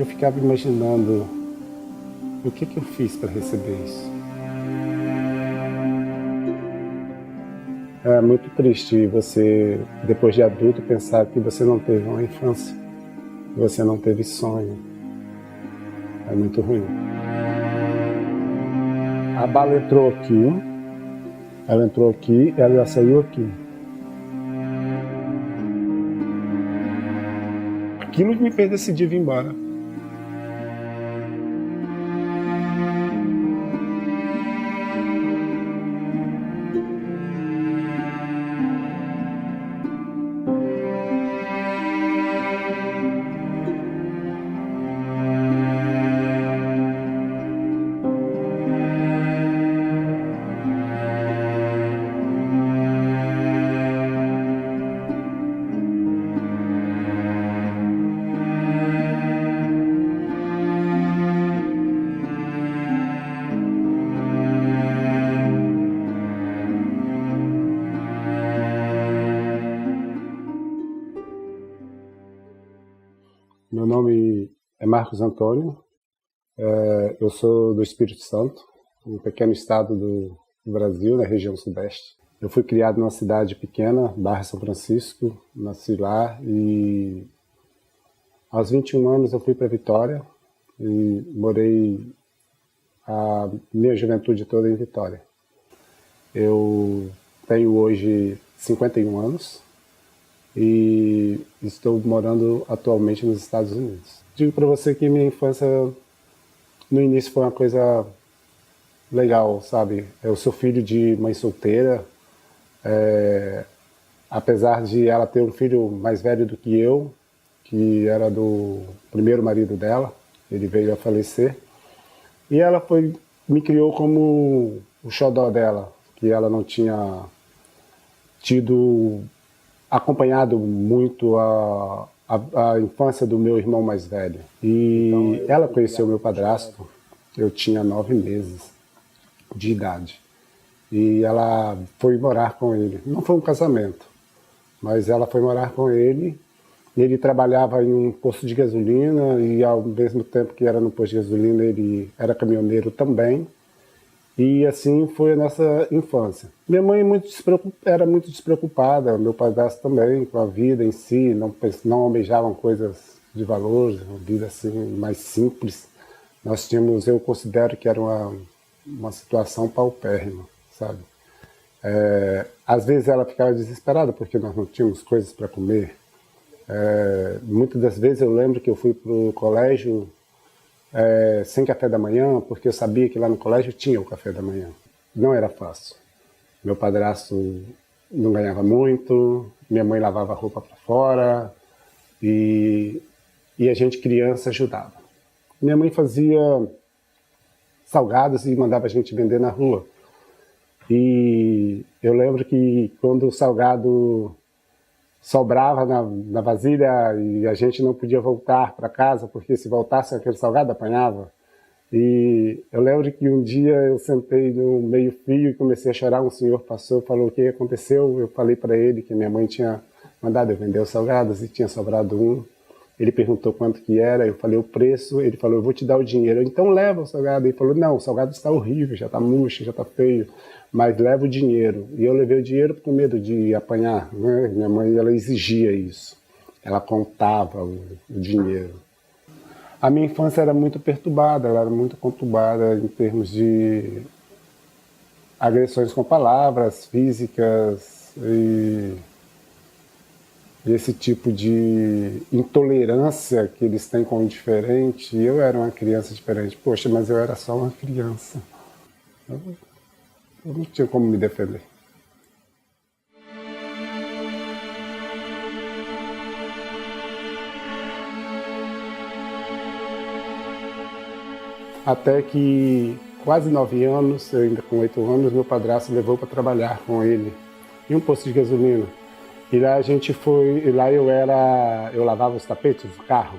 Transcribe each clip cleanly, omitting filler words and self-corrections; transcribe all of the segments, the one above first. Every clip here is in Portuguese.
eu ficava imaginando o que eu fiz para receber isso. É muito triste você, depois de adulto, pensar que você não teve uma infância, que você não teve sonho. É muito ruim. A bala entrou aqui, ela saiu aqui. Aquilo que me fez decidir vir embora. Meu nome é Marcos Antônio, eu sou do Espírito Santo, um pequeno estado do Brasil, na região sudeste. Eu fui criado numa cidade pequena, Barra São Francisco, nasci lá e aos 21 anos eu fui para Vitória e morei a minha juventude toda em Vitória. Eu tenho hoje 51 anos e estou morando atualmente nos Estados Unidos. Digo para você que minha infância no início foi uma coisa legal, sabe? Eu sou filho de mãe solteira, apesar de ela ter um filho mais velho do que eu, que era do primeiro marido dela, ele veio a falecer, e ela me criou como o xodó dela, que ela não tinha tido acompanhado muito a infância do meu irmão mais velho. E então, ela conheceu meu padrasto, eu tinha 9 meses de idade. E ela foi morar com ele. Não foi um casamento, mas ela foi morar com ele. Ele trabalhava em um posto de gasolina e ao mesmo tempo que era no posto de gasolina ele era caminhoneiro também. E assim foi a nossa infância. Minha mãe era muito despreocupada, meu padrasto também, com a vida em si, não almejavam coisas de valor, uma vida assim mais simples. Nós tínhamos, eu considero que era uma situação paupérrima, sabe? Às vezes ela ficava desesperada porque nós não tínhamos coisas para comer. Muitas das vezes eu lembro que eu fui para o colégio sem café da manhã, porque eu sabia que lá no colégio tinha o café da manhã. Não era fácil. Meu padrasto não ganhava muito, minha mãe lavava roupa para fora e a gente, criança, ajudava. Minha mãe fazia salgados e mandava a gente vender na rua. E eu lembro que quando o salgado sobrava na vasilha e a gente não podia voltar para casa, porque se voltasse aquele salgado apanhava. E eu lembro que um dia eu sentei no meio-fio e comecei a chorar, um senhor passou e falou o que aconteceu. Eu falei para ele que minha mãe tinha mandado eu vender os salgados e tinha sobrado um. Ele perguntou quanto que era, eu falei o preço, ele falou, eu vou te dar o dinheiro. Então leva o salgado. Ele falou, não, o salgado está horrível, já está murcho, já está feio, mas leva o dinheiro. E eu levei o dinheiro com medo de apanhar, né? Minha mãe, ela exigia isso, ela contava o dinheiro. A minha infância era muito perturbada, ela era muito conturbada em termos de agressões com palavras, físicas e esse tipo de intolerância que eles têm com o diferente. Eu era uma criança diferente. Poxa, mas eu era só uma criança. Eu não tinha como me defender. Até que, quase 9 anos, eu ainda com 8 anos, meu padrasto levou para trabalhar com ele em um posto de gasolina. E lá a gente foi, e lá eu lavava os tapetes do carro,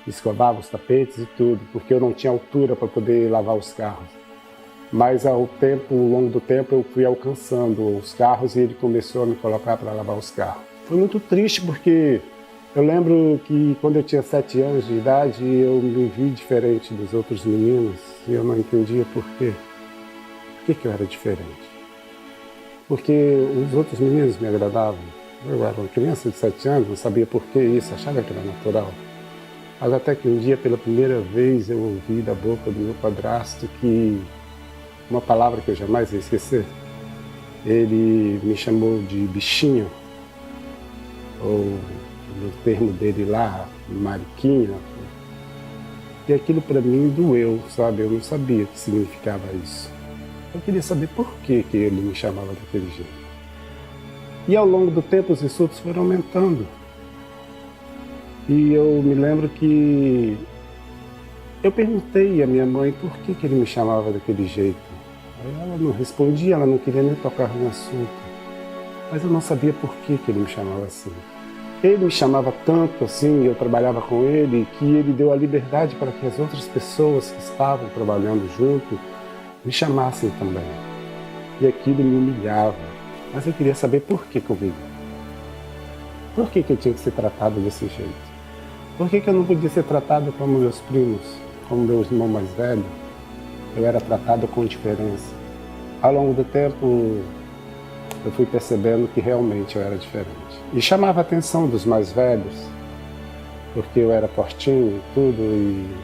escovava os tapetes e tudo, porque eu não tinha altura para poder lavar os carros. Mas ao longo do tempo eu fui alcançando os carros e ele começou a me colocar para lavar os carros. Foi muito triste porque Eu lembro que quando eu tinha 7 anos de idade, eu me vi diferente dos outros meninos e eu não entendia por quê. Por que eu era diferente? Porque os outros meninos me agradavam. Eu era uma criança de 7 anos, não sabia por que isso, achava que era natural. Mas até que um dia, pela primeira vez, eu ouvi da boca do meu padrasto que uma palavra que eu jamais ia esquecer. Ele me chamou de bichinho, ou no termo dele lá, mariquinha. E aquilo para mim doeu, sabe? Eu não sabia o que significava isso. Eu queria saber por que ele me chamava daquele jeito. E ao longo do tempo os insultos foram aumentando. E eu me lembro que eu perguntei à minha mãe por que ele me chamava daquele jeito. Aí ela não respondia, ela não queria nem tocar no assunto. Mas eu não sabia por que ele me chamava assim. Ele me chamava tanto assim, eu trabalhava com ele, que ele deu a liberdade para que as outras pessoas que estavam trabalhando junto me chamassem também. E aquilo me humilhava. Mas eu queria saber por que comigo. Por que eu tinha que ser tratado desse jeito? Por que eu não podia ser tratado como meus primos, como meu irmão mais velho? Eu era tratado com diferença. Ao longo do tempo, eu fui percebendo que realmente eu era diferente. E chamava a atenção dos mais velhos, porque eu era fortinho e tudo, e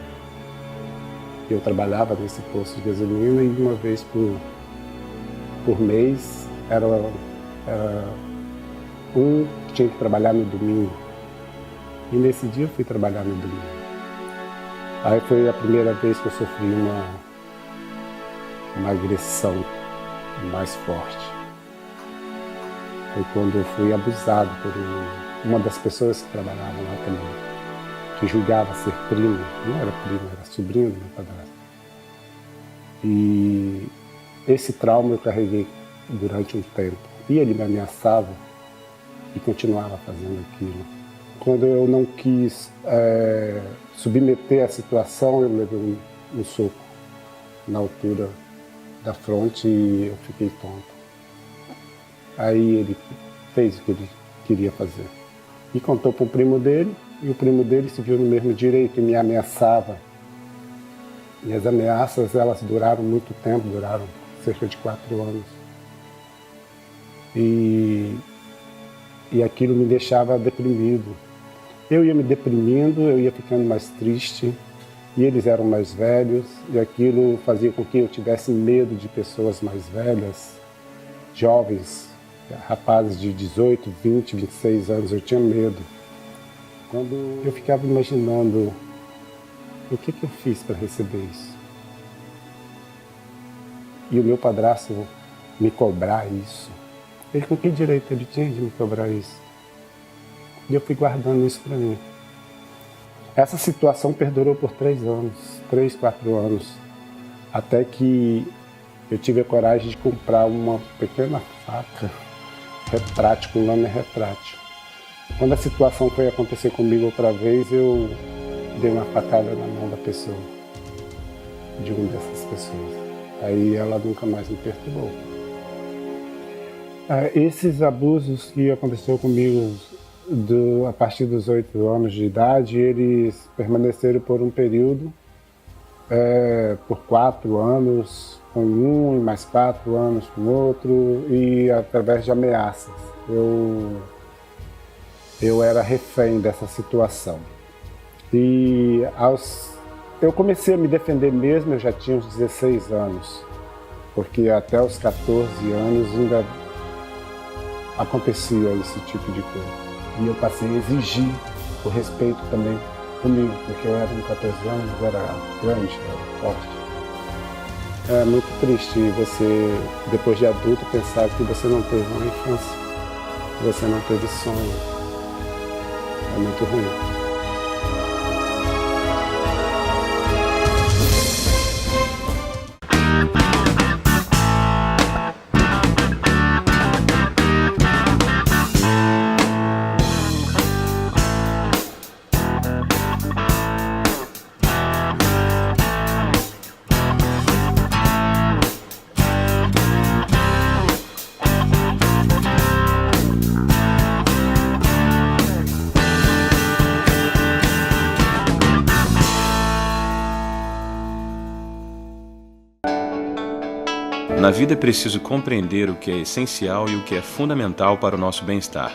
eu trabalhava nesse posto de gasolina e uma vez por mês era um que tinha que trabalhar no domingo. E nesse dia eu fui trabalhar no domingo. Aí foi a primeira vez que eu sofri uma agressão mais forte. Foi quando eu fui abusado por uma das pessoas que trabalhavam lá também, que julgava ser primo, não era primo, era sobrinho do meu padrasto. E esse trauma eu carreguei durante um tempo. E ele me ameaçava e continuava fazendo aquilo. Quando eu não quis submeter a situação, eu levei um soco na altura da fronte e eu fiquei tonto. Aí ele fez o que ele queria fazer. E contou para o primo dele, e o primo dele se viu no mesmo direito e me ameaçava. E as ameaças, elas duraram muito tempo, duraram cerca de 4 anos. E aquilo me deixava deprimido. Eu ia me deprimindo, eu ia ficando mais triste, e eles eram mais velhos, e aquilo fazia com que eu tivesse medo de pessoas mais velhas, jovens, rapazes de 18, 20, 26 anos, eu tinha medo. Quando eu ficava imaginando o que eu fiz para receber isso. E o meu padrasto me cobrar isso. Ele, com que direito ele tinha de me cobrar isso? E eu fui guardando isso para mim. Essa situação perdurou por 3 anos, 3, 4 anos, até que eu tive a coragem de comprar uma pequena faca retrátil, com lâmina retrátil. Quando a situação foi acontecer comigo outra vez, eu dei uma facada na mão da pessoa, de uma dessas pessoas. Aí ela nunca mais me perturbou. Esses abusos que aconteceu comigo a partir dos 8 anos de idade, eles permaneceram por um período, por 4 anos com um e mais 4 anos com outro, e através de ameaças. Eu era refém dessa situação. E eu comecei a me defender mesmo, eu já tinha uns 16 anos, porque até os 14 anos ainda acontecia esse tipo de coisa. E eu passei a exigir o respeito também comigo, porque eu era com 14 anos, eu era grande, eu era forte. É muito triste você, depois de adulto, pensar que você não teve uma infância, que você não teve sonho. É muito ruim. Na vida é preciso compreender o que é essencial e o que é fundamental para o nosso bem-estar.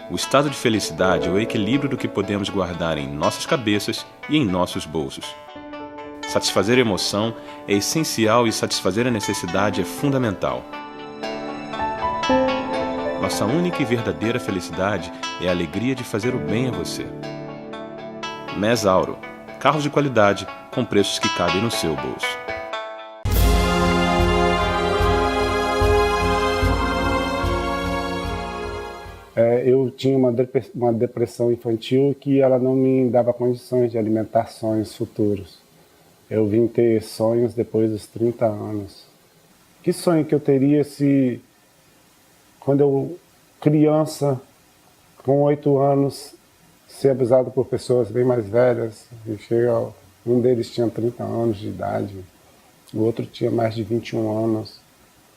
O estado de felicidade é o equilíbrio do que podemos guardar em nossas cabeças e em nossos bolsos. Satisfazer a emoção é essencial e satisfazer a necessidade é fundamental. Nossa única e verdadeira felicidade é a alegria de fazer o bem a você. Mesauro, carros de qualidade com preços que cabem no seu bolso. Eu tinha uma depressão infantil que ela não me dava condições de alimentar sonhos futuros. Eu vim ter sonhos depois dos 30 anos. Que sonho que eu teria se, quando eu, criança, com 8 anos, ser abusado por pessoas bem mais velhas, e um deles tinha 30 anos de idade, o outro tinha mais de 21 anos.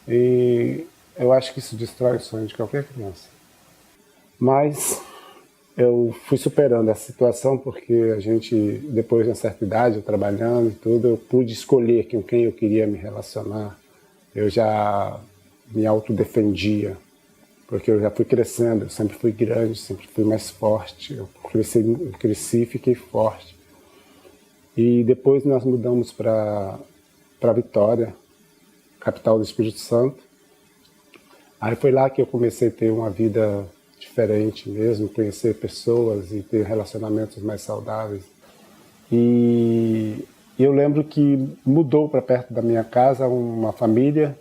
E eu acho que isso destrói o sonho de qualquer criança. Mas eu fui superando essa situação porque a gente, depois de uma certa idade, eu trabalhando e tudo, eu pude escolher com quem eu queria me relacionar. Eu já me autodefendia, porque eu já fui crescendo, eu sempre fui grande, sempre fui mais forte. Eu cresci e fiquei forte. E depois nós mudamos para Vitória, capital do Espírito Santo. Aí foi lá que eu comecei a ter uma vida diferente mesmo, conhecer pessoas e ter relacionamentos mais saudáveis. E eu lembro que mudou para perto da minha casa uma família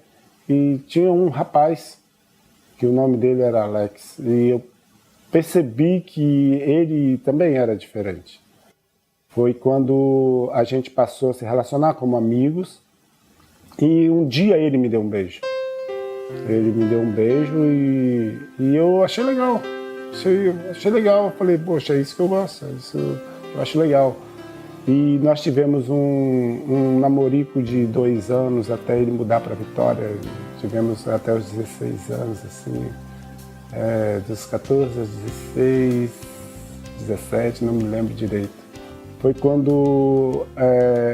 e tinha um rapaz, que o nome dele era Alex, e eu percebi que ele também era diferente. Foi quando a gente passou a se relacionar como amigos e um dia ele me deu um beijo. Ele me deu um beijo e eu achei legal. Achei legal. Eu falei, poxa, é isso que eu gosto, isso eu acho legal. E nós tivemos um namorico de 2 anos até ele mudar para Vitória. Tivemos até os 16 anos, assim, dos 14 aos 16, 17, não me lembro direito. Foi quando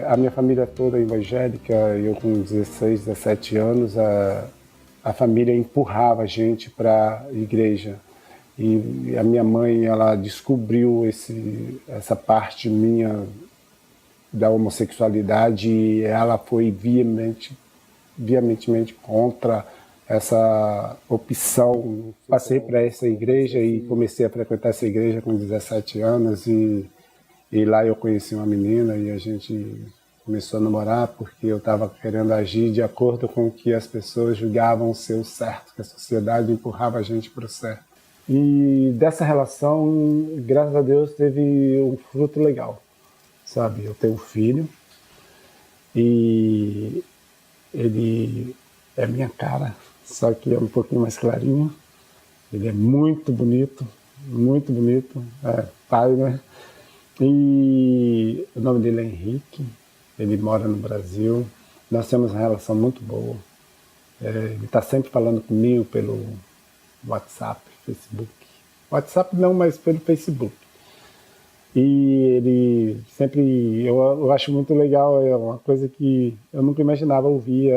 a minha família toda evangélica, eu com 16, 17 anos, a família empurrava a gente para a igreja. E a minha mãe, ela descobriu essa parte minha da homossexualidade e ela foi veementemente contra essa opção. Passei para essa igreja e comecei a frequentar essa igreja com 17 anos e lá eu conheci uma menina e a gente começou a namorar porque eu estava querendo agir de acordo com o que as pessoas julgavam ser o certo, que a sociedade empurrava a gente para o certo. E dessa relação, graças a Deus, teve um fruto legal, sabe? Eu tenho um filho e ele é minha cara, só que é um pouquinho mais clarinho. Ele é muito bonito, pai, né? E o nome dele é Henrique. Ele mora no Brasil, nós temos uma relação muito boa. Ele está sempre falando comigo pelo WhatsApp, Facebook. WhatsApp não, mas pelo Facebook. E ele sempre, eu acho muito legal, é uma coisa que eu nunca imaginava ouvir,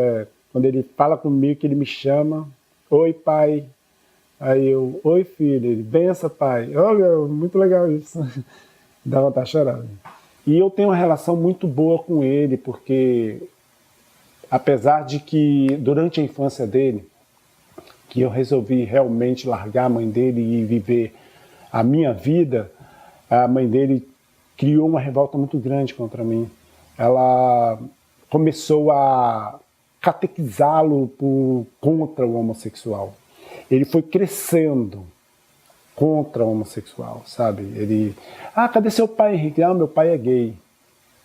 quando ele fala comigo, que ele me chama, oi pai, aí eu, oi filho, ele, benção pai, olha, muito legal isso, dá vontade de chorar. E eu tenho uma relação muito boa com ele, porque apesar de que durante a infância dele, que eu resolvi realmente largar a mãe dele e viver a minha vida, a mãe dele criou uma revolta muito grande contra mim. Ela começou a catequizá-lo contra o homossexual. Ele foi crescendo contra o homossexual, sabe? Ele, cadê seu pai, Henrique? Meu pai é gay.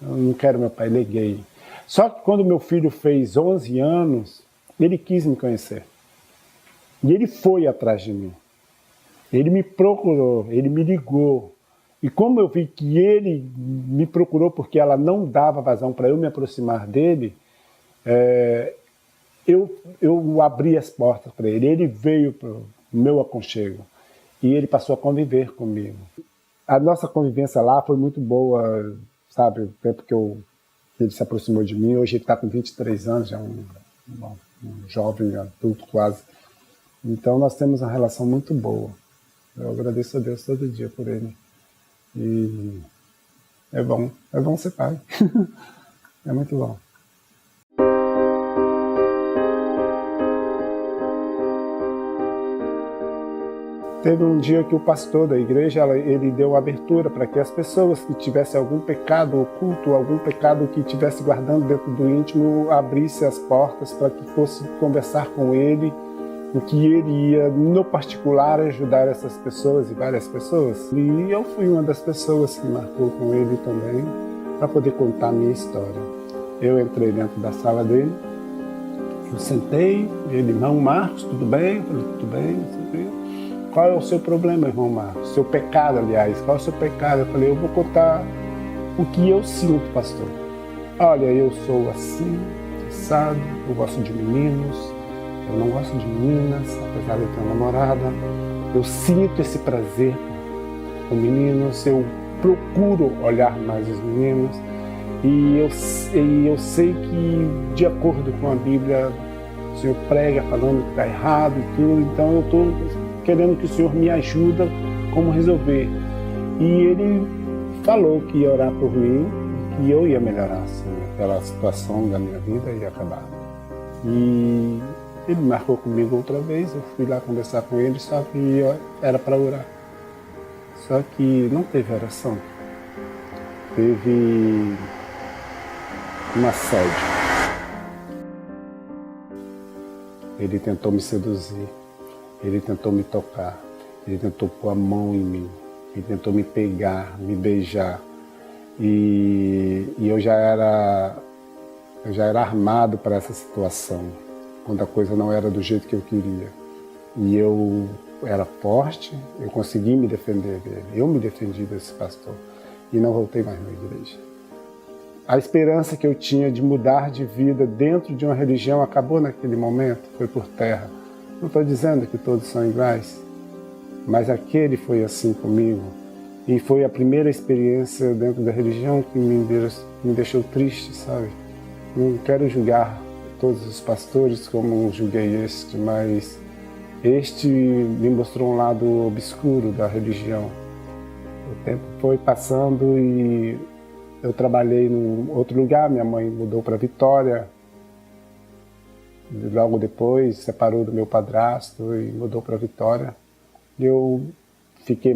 Eu não quero meu pai, ele é gay. Só que quando meu filho fez 11 anos, ele quis me conhecer. E ele foi atrás de mim. Ele me procurou, ele me ligou. E como eu vi que ele me procurou porque ela não dava vazão para eu me aproximar dele, eu abri as portas para ele. Ele veio para o meu aconchego. E ele passou a conviver comigo. A nossa convivência lá foi muito boa, sabe? O tempo que ele se aproximou de mim. Hoje ele está com 23 anos, já é um um jovem adulto quase. Então nós temos uma relação muito boa. Eu agradeço a Deus todo dia por ele. E é bom ser pai. É muito bom. Teve um dia que o pastor da igreja, ele deu abertura para que as pessoas que tivessem algum pecado oculto, algum pecado que estivesse guardando dentro do íntimo, abrisse as portas para que fosse conversar com ele, o que ele ia, no particular, ajudar essas pessoas e várias pessoas. E eu fui uma das pessoas que marcou com ele também, para poder contar a minha história. Eu entrei dentro da sala dele, eu sentei, ele, irmão Marcos, tudo bem? Eu falei, tudo bem, tudo bem. Qual é o seu problema, irmão Marcos? Seu pecado, aliás. Qual é o seu pecado? Eu falei, eu vou contar o que eu sinto, pastor. Olha, eu sou assim, sabe? Eu gosto de meninos, eu não gosto de meninas, apesar de eu ter uma namorada. Eu sinto esse prazer com meninos, eu procuro olhar mais os meninos. E eu sei que, de acordo com a Bíblia, o Senhor prega falando que está errado e tudo, então eu estou querendo que o Senhor me ajude como resolver. E ele falou que ia orar por mim, que eu ia melhorar assim, aquela situação da minha vida ia acabar. E ele marcou comigo outra vez, eu fui lá conversar com ele, só que era para orar. Só que não teve oração. Teve um assédio. Ele tentou me seduzir. Ele tentou me tocar, ele tentou pôr a mão em mim, ele tentou me pegar, me beijar. E eu já era armado para essa situação, quando a coisa não era do jeito que eu queria. E eu era forte, eu consegui me defender dele, eu me defendi desse pastor e não voltei mais na igreja. A esperança que eu tinha de mudar de vida dentro de uma religião acabou naquele momento, foi por terra. Não estou dizendo que todos são iguais, mas aquele foi assim comigo. E foi a primeira experiência dentro da religião que me deixou triste, sabe? Não quero julgar todos os pastores como julguei este, mas este me mostrou um lado obscuro da religião. O tempo foi passando e eu trabalhei em outro lugar, minha mãe mudou para Vitória. Logo depois, separou do meu padrasto e mudou para Vitória. Eu fiquei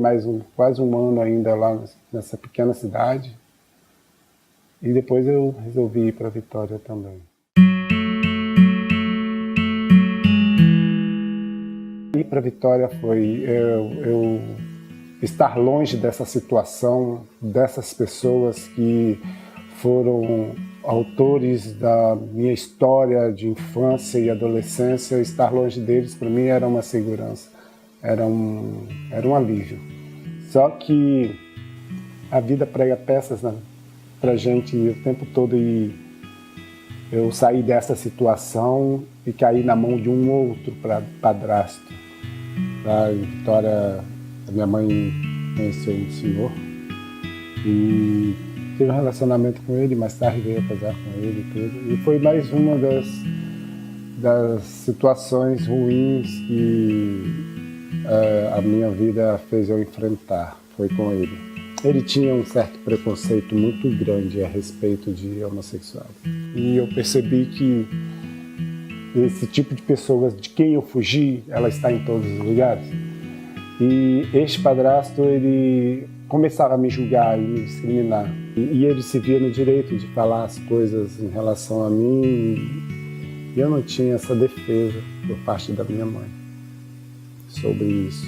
quase um ano ainda lá nessa pequena cidade. E depois eu resolvi ir para Vitória também. Ir para Vitória foi eu estar longe dessa situação, dessas pessoas que foram autores da minha história de infância e adolescência. Estar longe deles para mim era uma segurança, era um alívio. Só que a vida prega peças, né, pra gente o tempo todo, e eu saí dessa situação e caí na mão de um outro padrasto. Em Vitória, a minha mãe conheceu um senhor e tive um relacionamento com ele, mais tarde veio a casar com ele e tudo. E foi mais uma das situações ruins que a minha vida fez eu enfrentar, foi com ele. Ele tinha um certo preconceito muito grande a respeito de homossexuais. E eu percebi que esse tipo de pessoas de quem eu fugi, ela está em todos os lugares. E este padrasto, ele começava a me julgar e me discriminar. E ele se via no direito de falar as coisas em relação a mim. E eu não tinha essa defesa por parte da minha mãe sobre isso.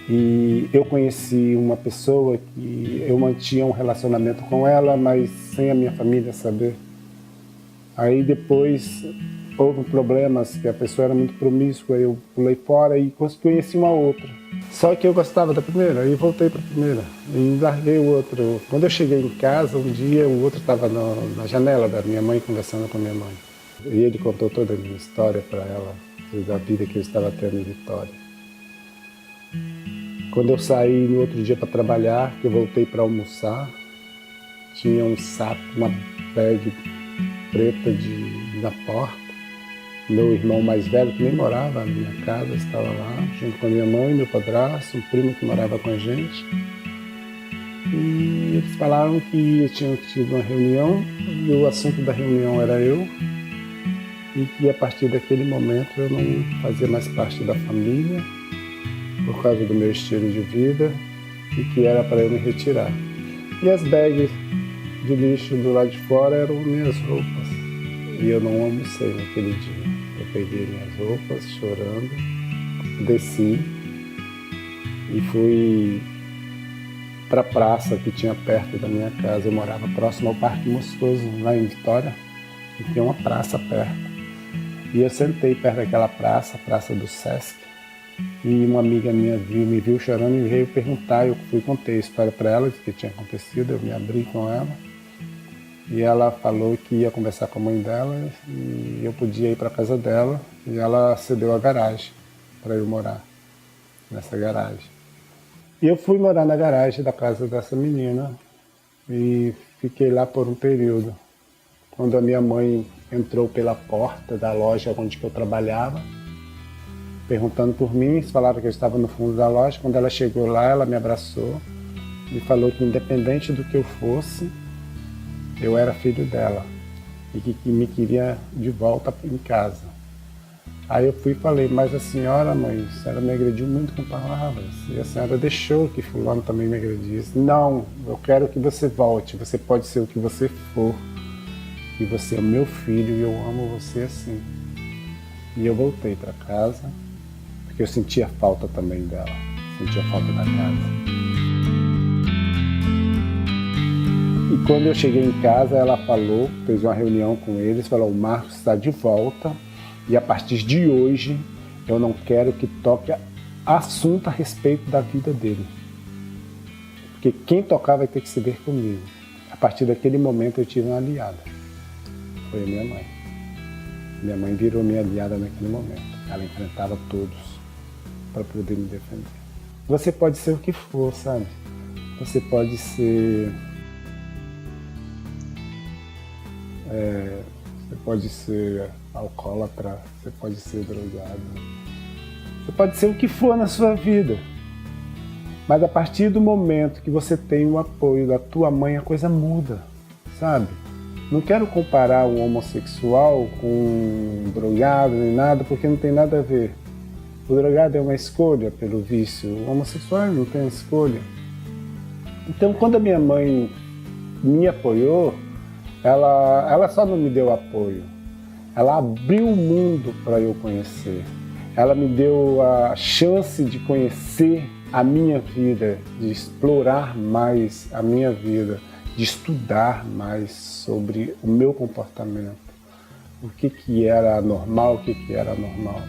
E eu conheci uma pessoa que eu mantinha um relacionamento com ela, mas sem a minha família saber. Aí depois houve problemas, que a pessoa era muito promíscua, eu pulei fora e conheci uma outra. Só que eu gostava da primeira, aí voltei para a primeira e larguei o outro. Quando eu cheguei em casa, um dia o outro estava na janela da minha mãe, conversando com a minha mãe. E ele contou toda a minha história para ela, da vida que eu estava tendo em Vitória. Quando eu saí no outro dia para trabalhar, que eu voltei para almoçar, tinha um saco, uma bag preta na porta. Meu irmão mais velho, que nem morava na minha casa, estava lá, junto com a minha mãe, meu padrasto, um primo que morava com a gente. E eles falaram que tinham tido uma reunião, e o assunto da reunião era eu, e que a partir daquele momento eu não fazia mais parte da família, por causa do meu estilo de vida, e que era para eu me retirar. E as bags de lixo do lado de fora eram minhas roupas, e eu não almocei naquele dia. Eu peguei minhas roupas, chorando, desci e fui para a praça que tinha perto da minha casa. Eu morava próximo ao Parque Moscoso, lá em Vitória, e tinha uma praça perto. E eu sentei perto daquela praça, a praça do Sesc, e uma amiga minha me viu chorando e veio perguntar. Eu fui contei a história para ela, do que tinha acontecido, eu me abri com ela. E ela falou que ia conversar com a mãe dela e eu podia ir para a casa dela. E ela cedeu a garagem para eu morar nessa garagem. E eu fui morar na garagem da casa dessa menina e fiquei lá por um período. Quando a minha mãe entrou pela porta da loja onde eu trabalhava, perguntando por mim, falaram que eu estava no fundo da loja. Quando ela chegou lá, ela me abraçou e falou que independente do que eu fosse, eu era filho dela e que me queria de volta em casa. Aí eu fui e falei, mas a senhora, mãe, a senhora me agrediu muito com palavras e a senhora deixou que fulano também me agredisse. Não, eu quero que você volte, você pode ser o que você for e você é meu filho e eu amo você assim. E eu voltei para casa porque eu sentia falta também dela, sentia falta da casa. E quando eu cheguei em casa, ela falou, fez uma reunião com eles, falou, o Marcos está de volta e a partir de hoje eu não quero que toque assunto a respeito da vida dele. Porque quem tocar vai ter que se ver comigo. A partir daquele momento eu tive uma aliada. Foi a minha mãe. Minha mãe virou minha aliada naquele momento. Ela enfrentava todos para poder me defender. Você pode ser o que for, sabe? Você pode ser... você pode ser alcoólatra, você pode ser drogado, você pode ser o que for na sua vida. Mas a partir do momento que você tem o apoio da tua mãe, a coisa muda, sabe? Não quero comparar o homossexual com um drogado nem nada, porque não tem nada a ver. O drogado é uma escolha pelo vício, o homossexual não tem escolha. Então, quando a minha mãe me apoiou, ela só não me deu apoio, ela abriu o mundo para eu conhecer. Ela me deu a chance de conhecer a minha vida, de explorar mais a minha vida, de estudar mais sobre o meu comportamento, o que era normal, o que era anormal,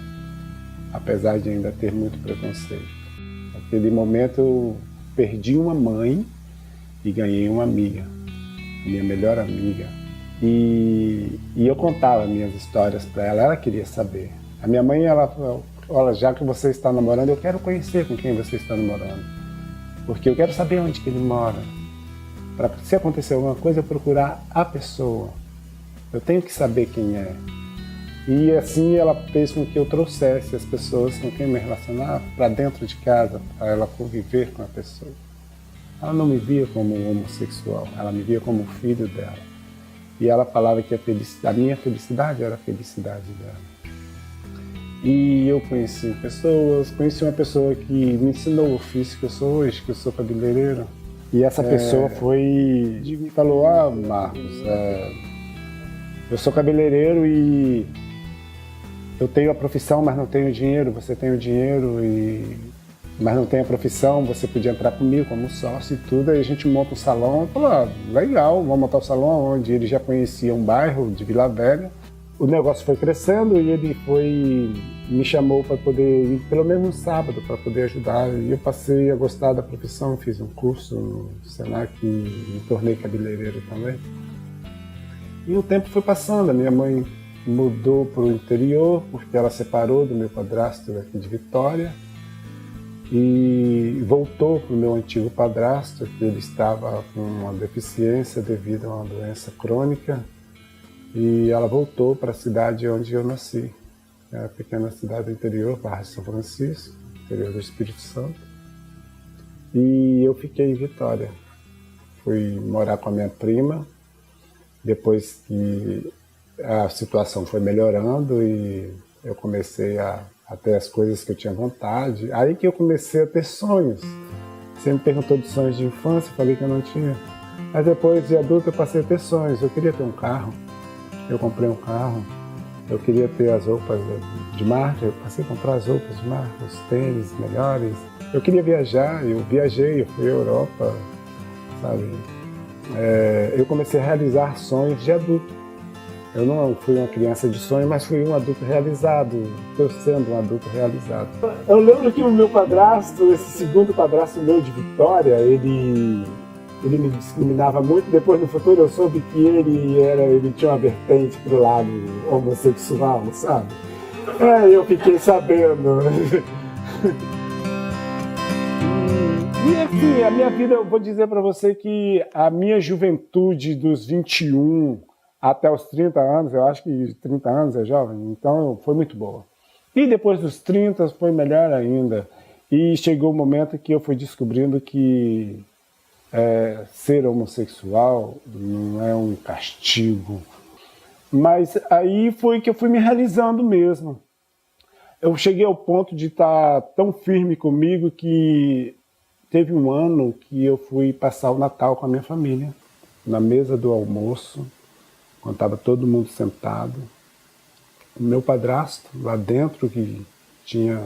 apesar de ainda ter muito preconceito. Naquele momento eu perdi uma mãe e ganhei uma amiga, minha melhor amiga. E eu contava minhas histórias para ela, ela queria saber. A minha mãe, ela falou, olha, já que você está namorando, eu quero conhecer com quem você está namorando. Porque eu quero saber onde que ele mora. Para se acontecer alguma coisa, eu procurar a pessoa. Eu tenho que saber quem é. E assim ela fez com que eu trouxesse as pessoas com quem me relacionar para dentro de casa, para ela conviver com a pessoa. Ela não me via como um homossexual, ela me via como filho dela. E ela falava que a minha felicidade era a felicidade dela. E eu conheci uma pessoa que me ensinou o ofício que eu sou hoje, que eu sou cabeleireiro. E essa pessoa falou, Marcos, eu sou cabeleireiro e eu tenho a profissão, mas não tenho dinheiro, você tem o dinheiro, mas não tem a profissão, você podia entrar comigo como sócio e tudo. Aí a gente monta um salão, falou, legal, vamos montar o salão onde ele já conhecia um bairro de Vila Velha. O negócio foi crescendo e ele me chamou para poder ir pelo menos um sábado para poder ajudar. E eu passei a gostar da profissão, fiz um curso no Senac e me tornei cabeleireiro também. E o tempo foi passando, a minha mãe mudou para o interior porque ela separou do meu padrasto aqui de Vitória e voltou para o meu antigo padrasto, que ele estava com uma deficiência devido a uma doença crônica. E ela voltou para a cidade onde eu nasci. é uma pequena cidade do interior, Barra de São Francisco, interior do Espírito Santo. E eu fiquei em Vitória. Fui morar com a minha prima, depois que a situação foi melhorando e eu comecei a ter as coisas que eu tinha vontade. Aí que eu comecei a ter sonhos. Você me perguntou de sonhos de infância, eu falei que eu não tinha. Mas depois de adulto eu passei a ter sonhos. Eu queria ter um carro, eu comprei um carro. Eu queria ter as roupas de marca, eu passei a comprar as roupas de marca, os tênis melhores. Eu queria viajar, eu viajei, eu fui à Europa, sabe? Eu comecei a realizar sonhos de adulto. Eu não fui uma criança de sonho, mas fui um adulto realizado. Estou sendo um adulto realizado. Eu lembro que o meu padrasto, esse segundo padrasto meu de Vitória, ele me discriminava muito. Depois, no futuro, eu soube que ele tinha uma vertente pro lado homossexual, sabe? Eu fiquei sabendo. E assim, a minha vida, eu vou dizer para você que a minha juventude dos 21 até os 30 anos, eu acho que 30 anos é jovem, então foi muito boa. E depois dos 30 foi melhor ainda. E chegou o momento que eu fui descobrindo que ser homossexual não é um castigo. Mas aí foi que eu fui me realizando mesmo. Eu cheguei ao ponto de estar tão firme comigo que teve um ano que eu fui passar o Natal com a minha família, na mesa do almoço, quando estava todo mundo sentado. O meu padrasto, lá dentro, que tinha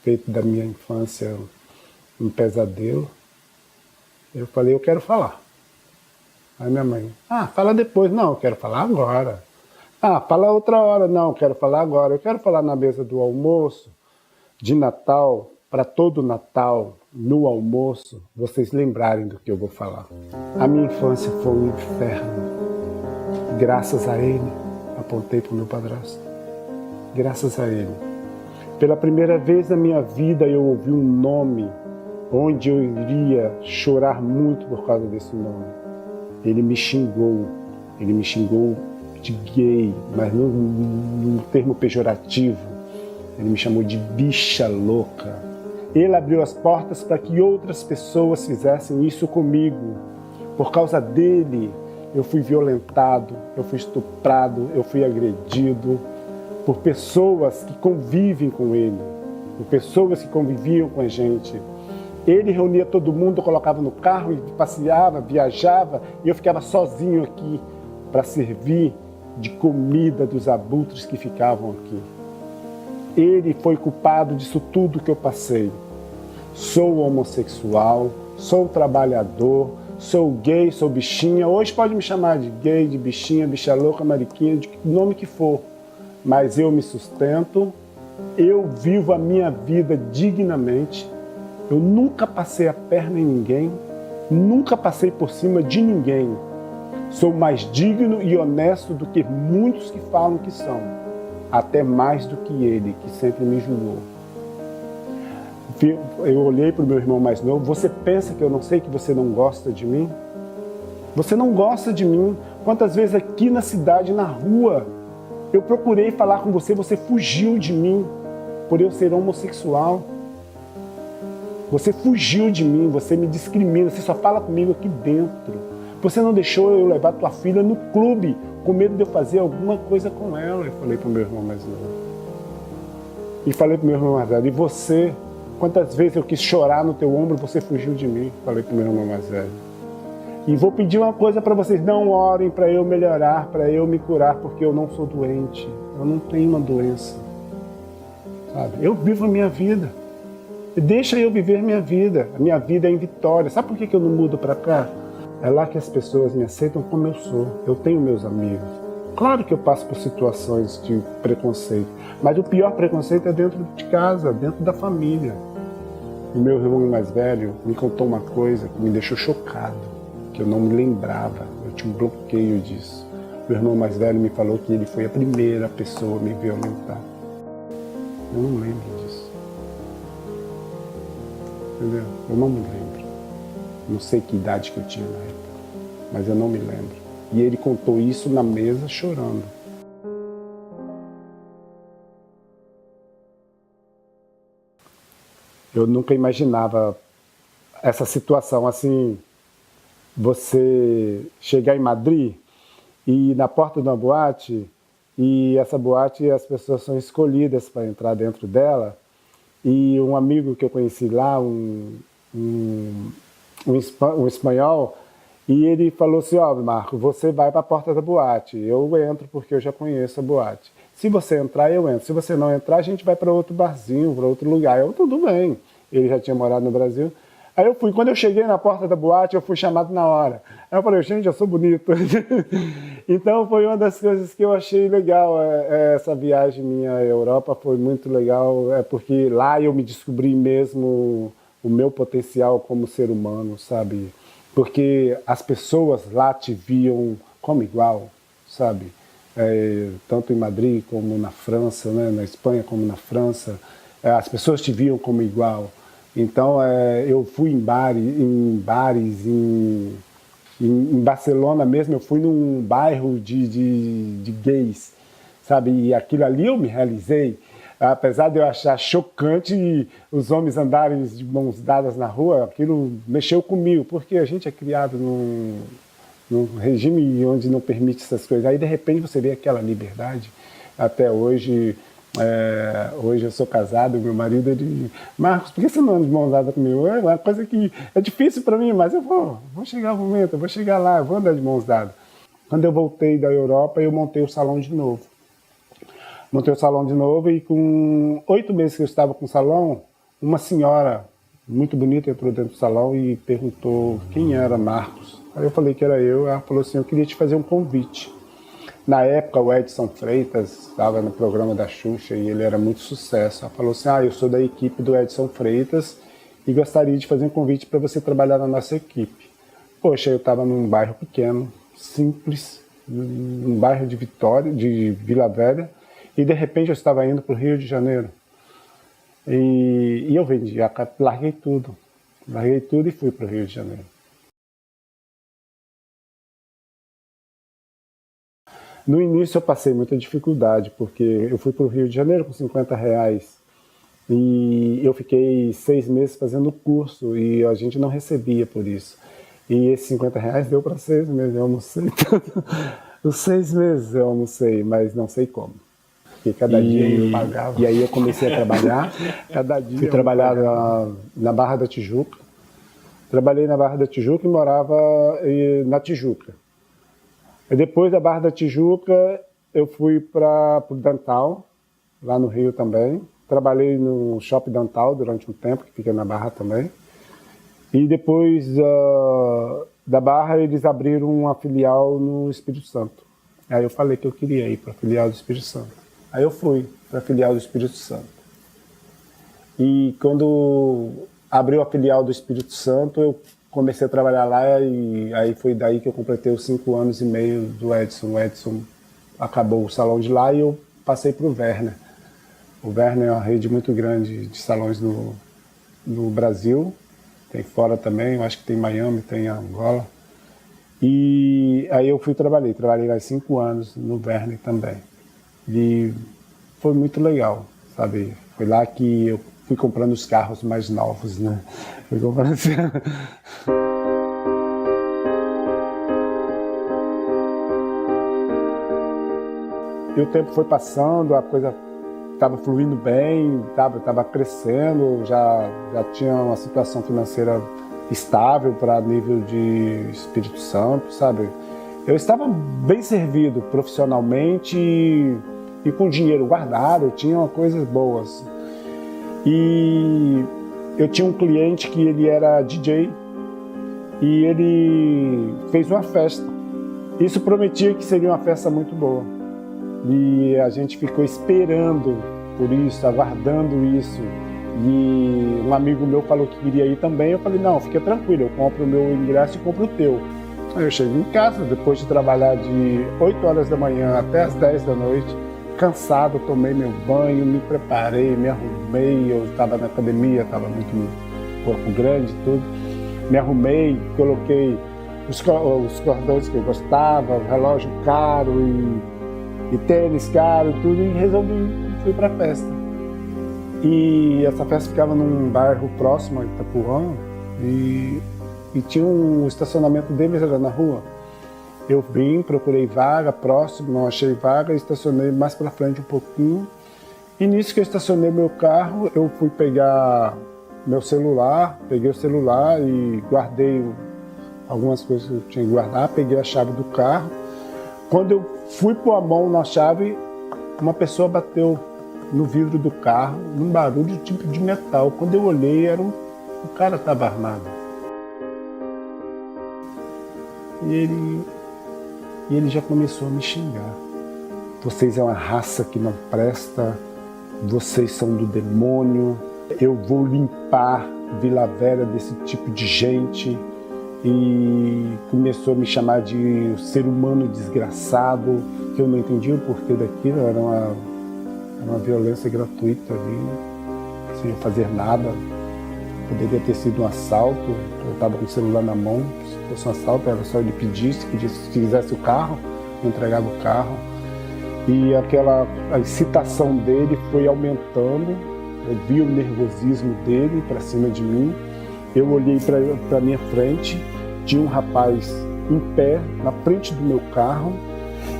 feito da minha infância um pesadelo, eu falei, eu quero falar. Aí minha mãe, fala depois. Não, eu quero falar agora. Fala outra hora. Não, eu quero falar agora. Eu quero falar na mesa do almoço, de Natal, para todo Natal, no almoço, vocês lembrarem do que eu vou falar. A minha infância foi um inferno. Graças a ele, apontei para o meu padrasto. Graças a ele. Pela primeira vez na minha vida eu ouvi um nome onde eu iria chorar muito por causa desse nome. Ele me xingou de gay, mas num termo pejorativo. Ele me chamou de bicha louca. Ele abriu as portas para que outras pessoas fizessem isso comigo. Por causa dele, eu fui violentado, eu fui estuprado, eu fui agredido por pessoas que convivem com ele, por pessoas que conviviam com a gente. Ele reunia todo mundo, colocava no carro e passeava, viajava, e eu ficava sozinho aqui para servir de comida dos abutres que ficavam aqui. Ele foi culpado disso tudo que eu passei. Sou homossexual, sou trabalhador, sou gay, sou bichinha. Hoje pode me chamar de gay, de bichinha, bicha louca, mariquinha, de nome que for. Mas eu me sustento, eu vivo a minha vida dignamente. Eu nunca passei a perna em ninguém, nunca passei por cima de ninguém. Sou mais digno e honesto do que muitos que falam que são. Até mais do que ele, que sempre me julgou. Eu olhei para o meu irmão mais novo. Você pensa que eu não sei que você não gosta de mim? Você não gosta de mim. Quantas vezes aqui na cidade, na rua, eu procurei falar com você, você fugiu de mim por eu ser homossexual. Você fugiu de mim, você me discrimina, você só fala comigo aqui dentro. Você não deixou eu levar tua filha no clube, com medo de eu fazer alguma coisa com ela. Eu falei para o meu irmão mais novo. E falei para o meu irmão mais velho, e você? Quantas vezes eu quis chorar no teu ombro, você fugiu de mim. Falei para o meu irmão mais velho. E vou pedir uma coisa para vocês, não orem para eu melhorar, para eu me curar, porque eu não sou doente. Eu não tenho uma doença. Sabe? Eu vivo a minha vida. Deixa eu viver minha vida. A minha vida é em Vitória. Sabe por que eu não mudo para cá? É lá que as pessoas me aceitam como eu sou. Eu tenho meus amigos. Claro que eu passo por situações de preconceito, mas o pior preconceito é dentro de casa, dentro da família. O meu irmão mais velho me contou uma coisa que me deixou chocado, que eu não me lembrava. Eu tinha um bloqueio disso. Meu irmão mais velho me falou que ele foi a primeira pessoa a me violentar. Eu não lembro disso. Entendeu? Eu não me lembro. Não sei que idade que eu tinha na época, mas eu não me lembro. E ele contou isso na mesa chorando. Eu nunca imaginava essa situação, assim, você chegar em Madrid e ir na porta de uma boate, e essa boate as pessoas são escolhidas para entrar dentro dela, e um amigo que eu conheci lá, um espanhol, e ele falou assim, ó, Marco, você vai para a porta da boate, eu entro porque eu já conheço a boate. Se você entrar, eu entro. Se você não entrar, a gente vai para outro barzinho, para outro lugar. Eu, tudo bem. Ele já tinha morado no Brasil. Aí eu fui, quando eu cheguei na porta da boate, eu fui chamado na hora. Aí eu falei, gente, eu sou bonito. Então foi uma das coisas que eu achei legal. Essa viagem minha à Europa foi muito legal, porque lá eu me descobri mesmo o meu potencial como ser humano, sabe? Porque as pessoas lá te viam como igual, sabe? Tanto em Madrid como na França, né? Na Espanha como na França, as pessoas te viam como igual. Então eu fui em bares, em Barcelona mesmo, eu fui num bairro de gays, sabe? E aquilo ali eu me realizei. Apesar de eu achar chocante os homens andarem de mãos dadas na rua, aquilo mexeu comigo, porque a gente é criado num regime onde não permite essas coisas. Aí, de repente, você vê aquela liberdade. Até hoje, hoje eu sou casado, meu marido, ele... Marcos, por que você não anda de mãos dadas comigo? É uma coisa que é difícil para mim, mas eu vou chegar o momento, eu vou chegar lá, eu vou andar de mãos dadas. Quando eu voltei da Europa, eu montei o salão de novo. Montei o salão de novo e com 8 meses que eu estava com o salão, uma senhora muito bonita entrou dentro do salão e perguntou quem era Marcos. Aí eu falei que era eu, ela falou assim, eu queria te fazer um convite. Na época o Edson Freitas estava no programa da Xuxa e ele era muito sucesso. Ela falou assim, eu sou da equipe do Edson Freitas e gostaria de fazer um convite para você trabalhar na nossa equipe. Poxa, eu estava num bairro pequeno, simples, num bairro de Vitória, de Vila Velha, e de repente eu estava indo para o Rio de Janeiro. E eu vendi, larguei tudo e fui para o Rio de Janeiro. No início eu passei muita dificuldade, porque eu fui para o Rio de Janeiro com R$50 e eu fiquei 6 meses fazendo o curso e a gente não recebia por isso. E esses R$50 deu para 6 meses, eu almocei tudo. Os 6 meses eu almocei, mas não sei como. Porque cada dia eu pagava. E aí eu comecei a trabalhar. Cada dia fui trabalhar na Barra da Tijuca. Trabalhei na Barra da Tijuca e morava na Tijuca. E depois da Barra da Tijuca, eu fui para o Dantal, lá no Rio também. Trabalhei no Shopping Dantal durante um tempo, que fica na Barra também. E depois da Barra, eles abriram uma filial no Espírito Santo. Aí eu falei que eu queria ir para a filial do Espírito Santo. Aí eu fui para a filial do Espírito Santo. E quando abriu a filial do Espírito Santo, eu comecei a trabalhar lá e aí foi daí que eu completei os 5 anos e meio do Edson. O Edson acabou o salão de lá e eu passei para o Werner. O Werner é uma rede muito grande de salões no Brasil. Tem fora também, eu acho que tem Miami, tem Angola. E aí eu trabalhei lá 5 anos no Werner também. E foi muito legal, sabe? Foi lá que eu fui comprando os carros mais novos, né? Fui comprando assim. E o tempo foi passando, a coisa estava fluindo bem, estava crescendo, já tinha uma situação financeira estável para nível de Espírito Santo, sabe? Eu estava bem servido profissionalmente e com dinheiro guardado, eu tinha coisas boas. E eu tinha um cliente que ele era DJ e ele fez uma festa. Isso prometia que seria uma festa muito boa. E a gente ficou esperando por isso, aguardando isso. E um amigo meu falou que queria ir também. Eu falei, não, fica tranquilo, eu compro o meu ingresso e compro o teu. Aí eu cheguei em casa, depois de trabalhar de 8 horas da manhã até as 10 da noite, cansado, tomei meu banho, me preparei, me arrumei. Eu estava na academia, estava muito corpo grande e tudo. Me arrumei, coloquei os cordões que eu gostava, relógio caro e tênis caro e tudo, e resolvi, fui para a festa. E essa festa ficava num bairro próximo a Itapuã e tinha um estacionamento deles era na rua. Eu vim, procurei vaga próximo, não achei vaga, estacionei mais para frente um pouquinho. E nisso que eu estacionei meu carro, eu fui pegar meu celular, peguei o celular e guardei algumas coisas que eu tinha que guardar, peguei a chave do carro. Quando eu fui pôr a mão na chave, uma pessoa bateu no vidro do carro, num barulho tipo de metal. Quando eu olhei, o cara estava armado. E ele já começou a me xingar. Vocês é uma raça que não presta, vocês são do demônio, eu vou limpar Vila Velha desse tipo de gente. E começou a me chamar de ser humano desgraçado, que eu não entendia o porquê daquilo, era uma violência gratuita ali, sem fazer nada. Poderia ter sido um assalto, eu estava com o celular na mão, se fosse um assalto era só ele pedisse, se quisesse o carro, eu entregava o carro. E a excitação dele foi aumentando, eu vi o nervosismo dele para cima de mim. Eu olhei para minha frente, tinha um rapaz em pé na frente do meu carro.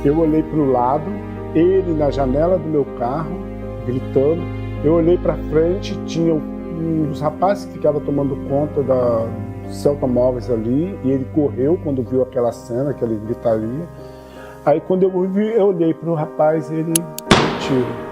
Eu olhei para o lado, ele na janela do meu carro, gritando. Eu olhei para frente, tinha um dos rapazes que ficava tomando conta dos automóveis ali, e ele correu quando viu aquela cena, aquela gritaria. Aí quando eu olhei para o rapaz, ele deu um tiro.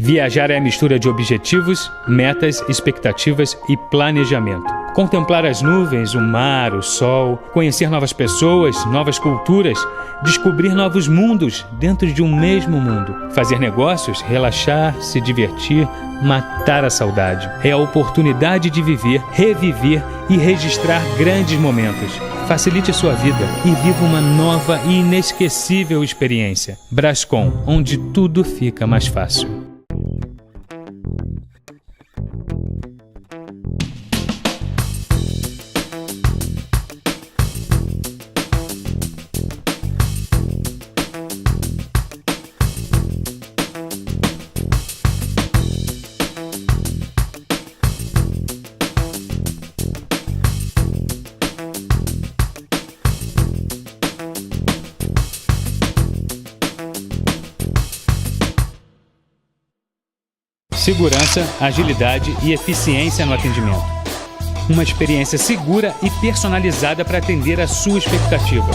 Viajar é a mistura de objetivos, metas, expectativas e planejamento. Contemplar as nuvens, o mar, o sol, conhecer novas pessoas, novas culturas, descobrir novos mundos dentro de um mesmo mundo. Fazer negócios, relaxar, se divertir, matar a saudade. É a oportunidade de viver, reviver e registrar grandes momentos. Facilite sua vida e viva uma nova e inesquecível experiência. Brascom, onde tudo fica mais fácil. Segurança, agilidade e eficiência no atendimento. Uma experiência segura e personalizada para atender a sua expectativa.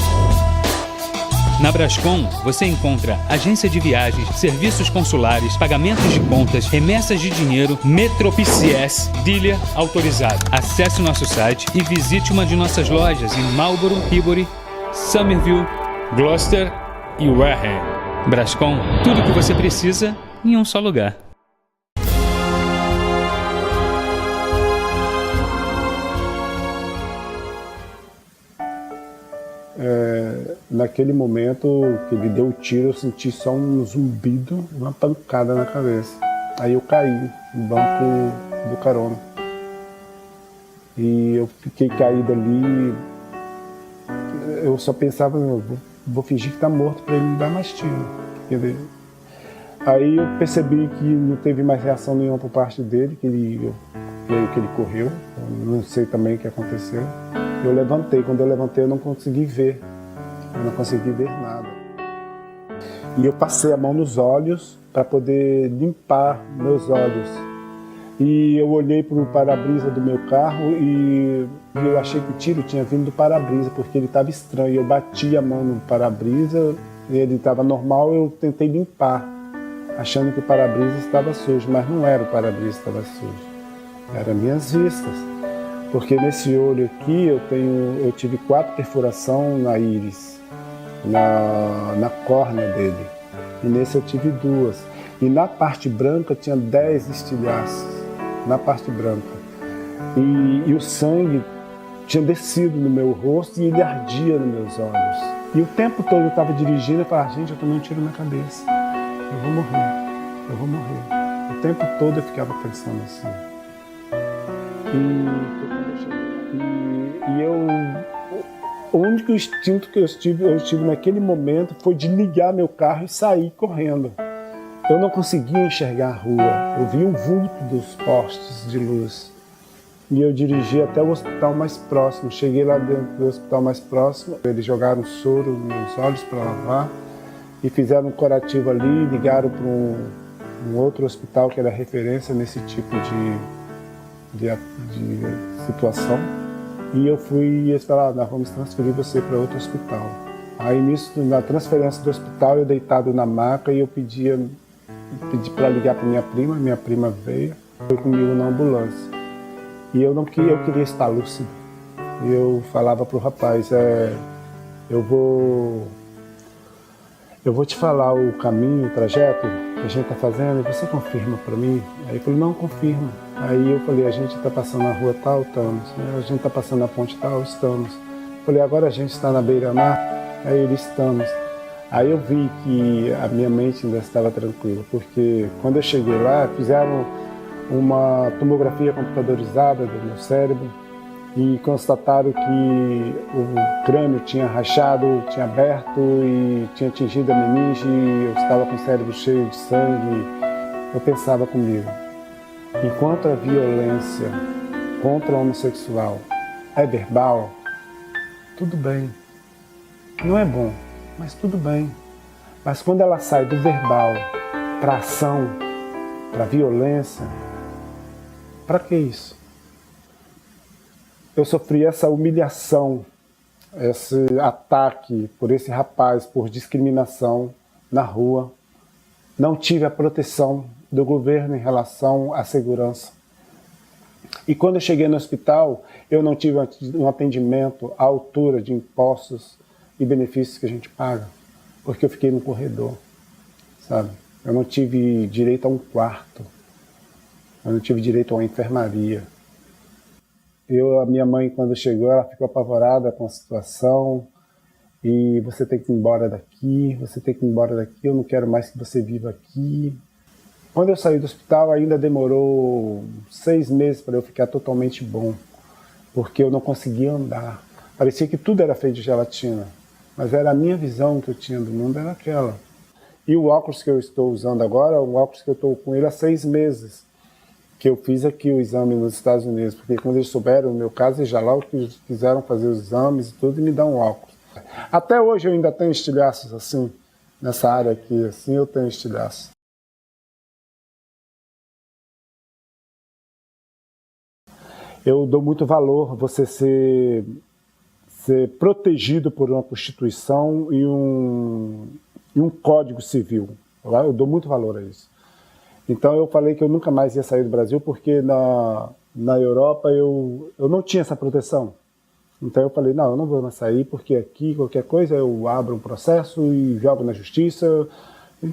Na Brascom, você encontra agência de viagens, serviços consulares, pagamentos de contas, remessas de dinheiro, MetroPCS, dealer autorizado. Acesse o nosso site e visite uma de nossas lojas em Marlborough, Hibbori, Somerville, Gloucester e Wareham. Brascom, tudo o que você precisa em um só lugar. Naquele momento que ele deu o tiro, eu senti só um zumbido, uma pancada na cabeça. Aí eu caí no banco do carona. E eu fiquei caído ali. Eu só pensava, vou fingir que tá morto para ele não dar mais tiro. Aí eu percebi que não teve mais reação nenhuma por parte dele, que ele correu. Eu não sei também o que aconteceu. Eu levantei, quando eu levantei eu não consegui ver. Eu não consegui ver nada. E eu passei a mão nos olhos para poder limpar meus olhos. E eu olhei para o para-brisa do meu carro e eu achei que o tiro tinha vindo do para-brisa, porque ele estava estranho. Eu bati a mão no para-brisa, ele estava normal, eu tentei limpar, achando que o para-brisa estava sujo, mas não era o para-brisa que estava sujo, eram minhas vistas. Porque nesse olho aqui eu tive 4 perfurações na íris, na córnea dele. E nesse eu tive 2. E na parte branca tinha 10 estilhaços, na parte branca. E o sangue tinha descido no meu rosto e ele ardia nos meus olhos. E o tempo todo eu estava dirigindo e falava, gente, eu tomei um tiro na cabeça. Eu vou morrer, eu vou morrer. O tempo todo eu ficava pensando assim. O único instinto que eu tive naquele momento foi de ligar meu carro e sair correndo. Eu não conseguia enxergar a rua. Eu via um vulto dos postes de luz. E eu dirigi até o hospital mais próximo. Cheguei lá dentro do hospital mais próximo. Eles jogaram soro nos meus olhos para lavar e fizeram um curativo ali. Ligaram para um outro hospital que era referência nesse tipo de situação. E eu fui e eles falaram, nós vamos transferir você para outro hospital. Aí nisso, na transferência do hospital, eu deitado na maca e eu pedi para ligar para minha prima veio, foi comigo na ambulância. E eu queria estar lúcido. E eu falava para o rapaz, eu vou te falar o caminho, o trajeto que a gente está fazendo, e você confirma para mim? Aí ele falou, não, confirma. Aí eu falei, a gente está passando na rua tal, estamos. A gente está passando na ponte tal, estamos. Eu falei, agora a gente está na beira-mar? Aí ele, estamos. Aí eu vi que a minha mente ainda estava tranquila, porque quando eu cheguei lá, fizeram uma tomografia computadorizada do meu cérebro e constataram que o crânio tinha rachado, tinha aberto e tinha atingido a meninge, eu estava com o cérebro cheio de sangue. Eu pensava comigo, enquanto a violência contra o homossexual é verbal, tudo bem. Não é bom, mas tudo bem. Mas quando ela sai do verbal para ação, para violência, para que isso? Eu sofri essa humilhação, esse ataque por esse rapaz, por discriminação na rua. Não tive a proteção do governo em relação à segurança. E quando eu cheguei no hospital, eu não tive um atendimento à altura de impostos e benefícios que a gente paga, porque eu fiquei no corredor, sabe? Eu não tive direito a um quarto, eu não tive direito a uma enfermaria. A minha mãe, quando chegou, ela ficou apavorada com a situação, e você tem que ir embora daqui, você tem que ir embora daqui, eu não quero mais que você viva aqui. Quando eu saí do hospital, ainda demorou 6 meses para eu ficar totalmente bom, porque eu não conseguia andar. Parecia que tudo era feito de gelatina, mas era a minha visão que eu tinha do mundo, era aquela. E o óculos que eu estou usando agora, o óculos que eu estou com ele há 6 meses, que eu fiz aqui o exame nos Estados Unidos, porque quando eles souberam o meu caso, eles já lá quiseram fazer os exames e tudo e me dar um óculos. Até hoje eu ainda tenho estilhaços assim, nessa área aqui, assim eu tenho estilhaços. Eu dou muito valor você ser protegido por uma Constituição e um Código Civil. Eu dou muito valor a isso. Então eu falei que eu nunca mais ia sair do Brasil porque na Europa eu não tinha essa proteção. Então eu falei, não, eu não vou mais sair porque aqui qualquer coisa eu abro um processo e jogo na justiça,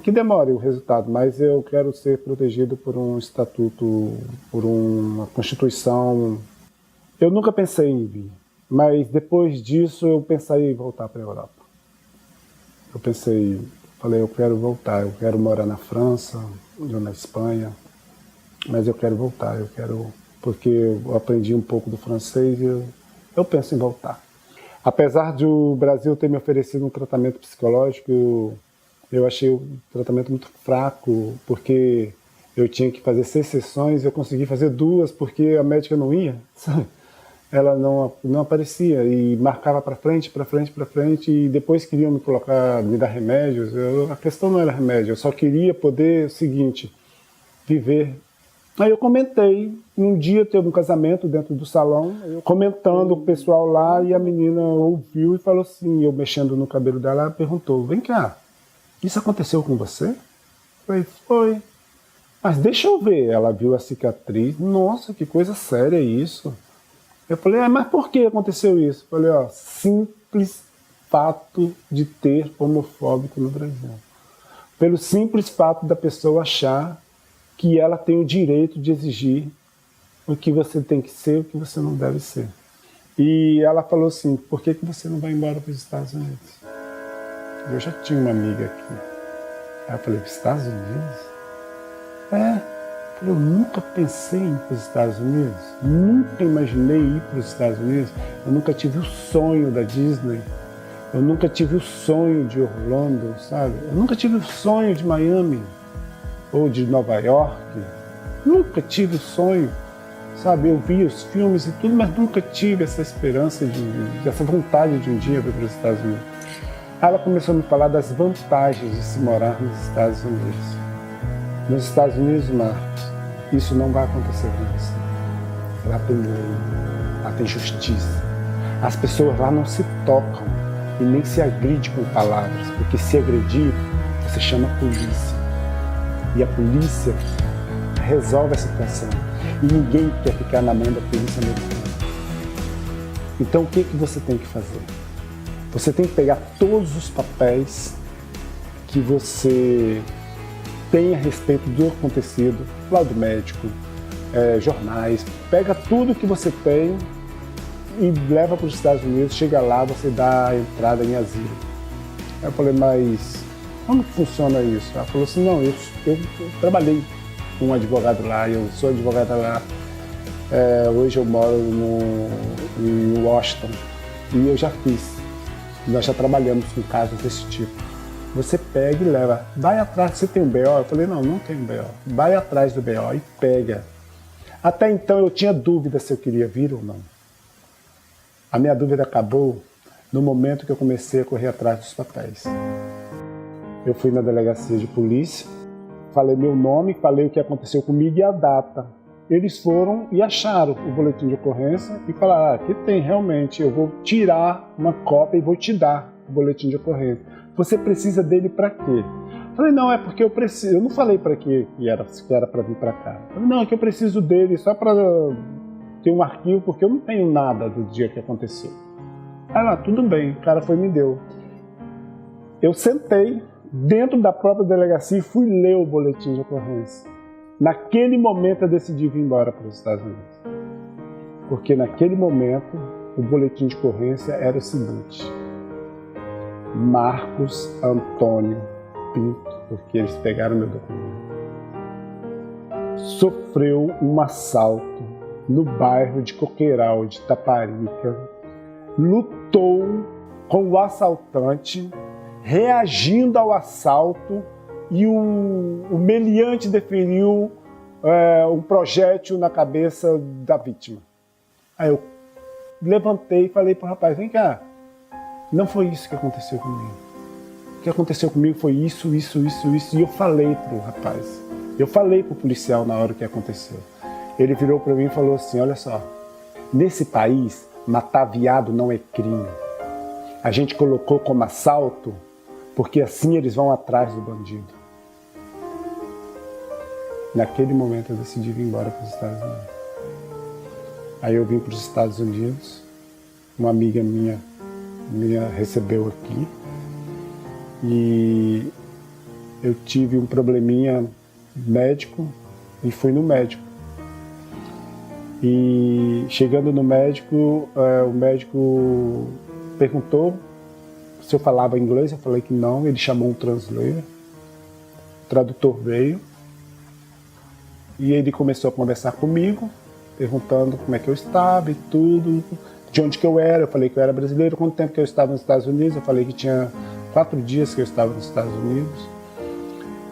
que demore o resultado, mas eu quero ser protegido por um estatuto, por uma Constituição. Eu nunca pensei em vir, mas depois disso eu pensei em voltar para a Europa. Falei, eu quero voltar, eu quero morar na França, ou na Espanha, mas eu quero voltar, porque eu aprendi um pouco do francês e eu penso em voltar. Apesar de o Brasil ter me oferecido um tratamento psicológico, eu achei o tratamento muito fraco, porque eu tinha que fazer 6 sessões, eu consegui fazer 2 porque a médica não ia, sabe? Ela não aparecia e marcava para frente, e depois queriam me dar remédios. A questão não era remédio, eu só queria poder, o seguinte, viver. Aí eu comentei, um dia teve um casamento dentro do salão, eu comentando o pessoal lá, e a menina ouviu e falou assim, eu mexendo no cabelo dela, ela perguntou, vem cá, isso aconteceu com você? Eu falei, foi. Mas deixa eu ver. Ela viu a cicatriz, nossa, que coisa séria isso. Eu falei, mas por que aconteceu isso? Eu falei, simples fato de ter homofóbico no Brasil. Pelo simples fato da pessoa achar que ela tem o direito de exigir o que você tem que ser e o que você não deve ser. E ela falou assim, por que você não vai embora para os Estados Unidos? Eu já tinha uma amiga aqui. Aí eu falei, para os Estados Unidos? Eu nunca pensei em ir para os Estados Unidos. Nunca imaginei ir para os Estados Unidos. Eu nunca tive o sonho da Disney. Eu nunca tive o sonho de Orlando, sabe? Eu nunca tive o sonho de Miami ou de Nova York. Nunca tive o sonho, sabe? Eu vi os filmes e tudo, mas nunca tive essa esperança, essa vontade de um dia vir para os Estados Unidos. Ela começou a me falar das vantagens de se morar nos Estados Unidos. Nos Estados Unidos, Marcos, isso não vai acontecer com você. Lá tem lei, lá tem justiça. As pessoas lá não se tocam e nem se agride com palavras, porque se agredir, você chama a polícia. E a polícia resolve a situação. E ninguém quer ficar na mão da polícia americana. Então o que você tem que fazer? Você tem que pegar todos os papéis que você tem a respeito do acontecido, laudo médico, jornais, pega tudo que você tem e leva para os Estados Unidos, chega lá, você dá a entrada em asilo. Aí eu falei, mas como que funciona isso? Ela falou assim, não, eu trabalhei com um advogado lá, eu sou advogada lá, hoje eu moro em Washington e eu já fiz, nós já trabalhamos com casos desse tipo. Você pega e leva, vai atrás, você tem um BO? Eu falei, não tenho um BO, vai atrás do BO e pega. Até então eu tinha dúvida se eu queria vir ou não. A minha dúvida acabou no momento que eu comecei a correr atrás dos papéis. Eu fui na delegacia de polícia, falei meu nome, falei o que aconteceu comigo e a data. Eles foram e acharam o boletim de ocorrência e falaram, aqui tem realmente, eu vou tirar uma cópia e vou te dar o boletim de ocorrência. Você precisa dele para quê? Eu falei, não, é porque eu preciso. Eu não falei para que era para vir para cá. Eu falei, não, é que eu preciso dele só para ter um arquivo, porque eu não tenho nada do dia que aconteceu. Aí lá, tudo bem, o cara foi e me deu. Eu sentei dentro da própria delegacia e fui ler o boletim de ocorrência. Naquele momento eu decidi vir embora para os Estados Unidos. Porque naquele momento o boletim de ocorrência era o seguinte: Marcos Antônio Pinto, porque eles pegaram meu documento, sofreu um assalto no bairro de Coqueiral, de Taparica, lutou com o assaltante, reagindo ao assalto, e o meliante deferiu um projétil na cabeça da vítima. Aí eu levantei e falei pro rapaz, vem cá, não foi isso que aconteceu comigo. O que aconteceu comigo foi isso. E eu falei pro rapaz, eu falei pro policial na hora que aconteceu. Ele virou para mim e falou assim, olha só, nesse país, matar viado não é crime. A gente colocou como assalto, porque assim eles vão atrás do bandido. Naquele momento eu decidi vir embora para os Estados Unidos. Aí eu vim para os Estados Unidos, uma amiga minha recebeu aqui e eu tive um probleminha médico e fui no médico. E chegando no médico, o médico perguntou se eu falava inglês, eu falei que não, ele chamou um translator, o tradutor veio e ele começou a conversar comigo, perguntando como é que eu estava e tudo, de onde que eu falei que eu era brasileiro, quanto tempo que eu estava nos Estados Unidos, eu falei que tinha 4 dias que eu estava nos Estados Unidos.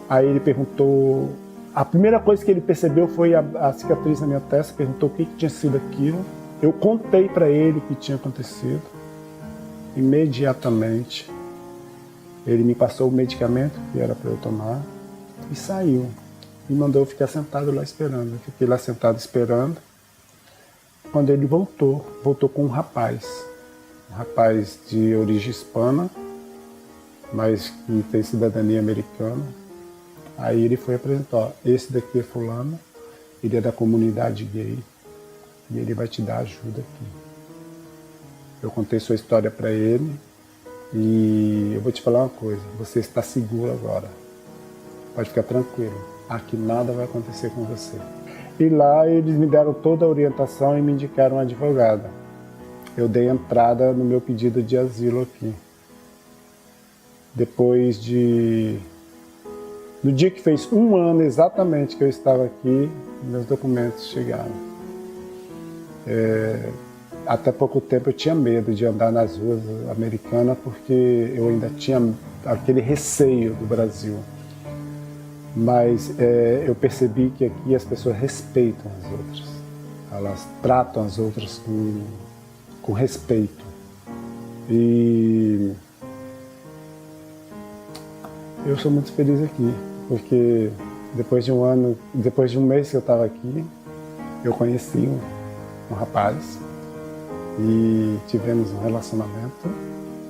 Aí ele perguntou, a primeira coisa que ele percebeu foi a cicatriz na minha testa, perguntou o que tinha sido aquilo. Eu contei para ele o que tinha acontecido. Imediatamente, ele me passou o medicamento que era para eu tomar e saiu. Me mandou eu ficar sentado lá esperando. Eu fiquei lá sentado esperando. Quando ele voltou com um rapaz de origem hispana, mas que tem cidadania americana. Aí ele foi apresentar, ó, esse daqui é fulano, ele é da comunidade gay e ele vai te dar ajuda aqui. Eu contei sua história para ele e eu vou te falar uma coisa, você está seguro agora, pode ficar tranquilo, aqui nada vai acontecer com você. E lá eles me deram toda a orientação e me indicaram uma advogada. eu dei entrada no meu pedido de asilo aqui. Depois de... No dia que fez 1 ano exatamente que eu estava aqui, meus documentos chegaram. Até pouco tempo eu tinha medo de andar nas ruas americanas porque eu ainda tinha aquele receio do Brasil. Mas eu percebi que aqui as pessoas respeitam as outras. Elas tratam as outras com respeito. E eu sou muito feliz aqui, porque depois de 1 ano, depois de 1 mês que eu estava aqui, eu conheci um rapaz e tivemos um relacionamento.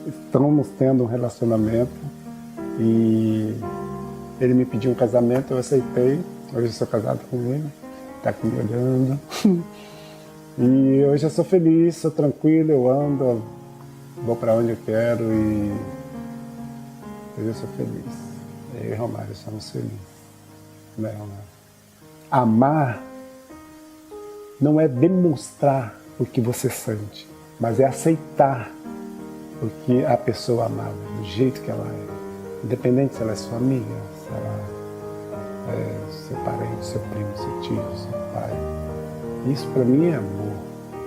Estamos tendo um relacionamento e ele me pediu um casamento, eu aceitei. Hoje eu sou casado com ele, está aqui me olhando. E hoje eu sou feliz, sou tranquilo, eu ando, vou para onde eu quero e hoje eu sou feliz. Eu e Romário somos felizes. Né, Romário? Amar não é demonstrar o que você sente, mas é aceitar o que a pessoa amava, do jeito que ela é. Independente se ela é sua amiga, se ela é seu parente, seu primo, seu tio, seu pai. Isso para mim é amor.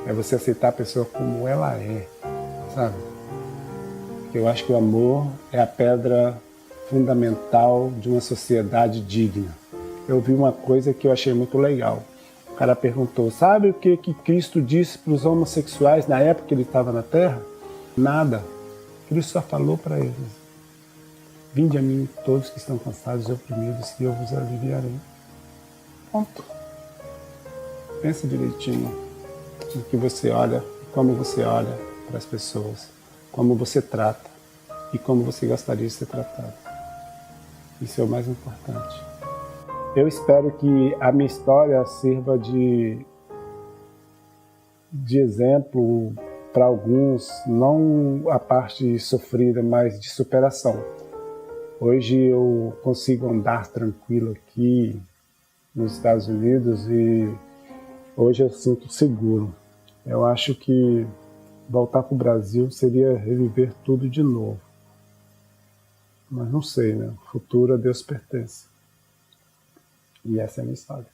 É você aceitar a pessoa como ela é, sabe? Porque eu acho que o amor é a pedra fundamental de uma sociedade digna. Eu vi uma coisa que eu achei muito legal. O cara perguntou, sabe o que Cristo disse para os homossexuais na época que ele estava na Terra? Nada. Cristo só falou para eles: vinde a mim todos que estão cansados e oprimidos e eu vos aliviarei. Ponto. Pensa direitinho no que você olha, como você olha para as pessoas, como você trata e como você gostaria de ser tratado. Isso é o mais importante. Eu espero que a minha história sirva de exemplo para alguns, não a parte sofrida, mas de superação. Hoje eu consigo andar tranquilo aqui nos Estados Unidos e hoje eu sinto seguro. Eu acho que voltar para o Brasil seria reviver tudo de novo. Mas não sei, né? O futuro a Deus pertence. E essa é a minha história.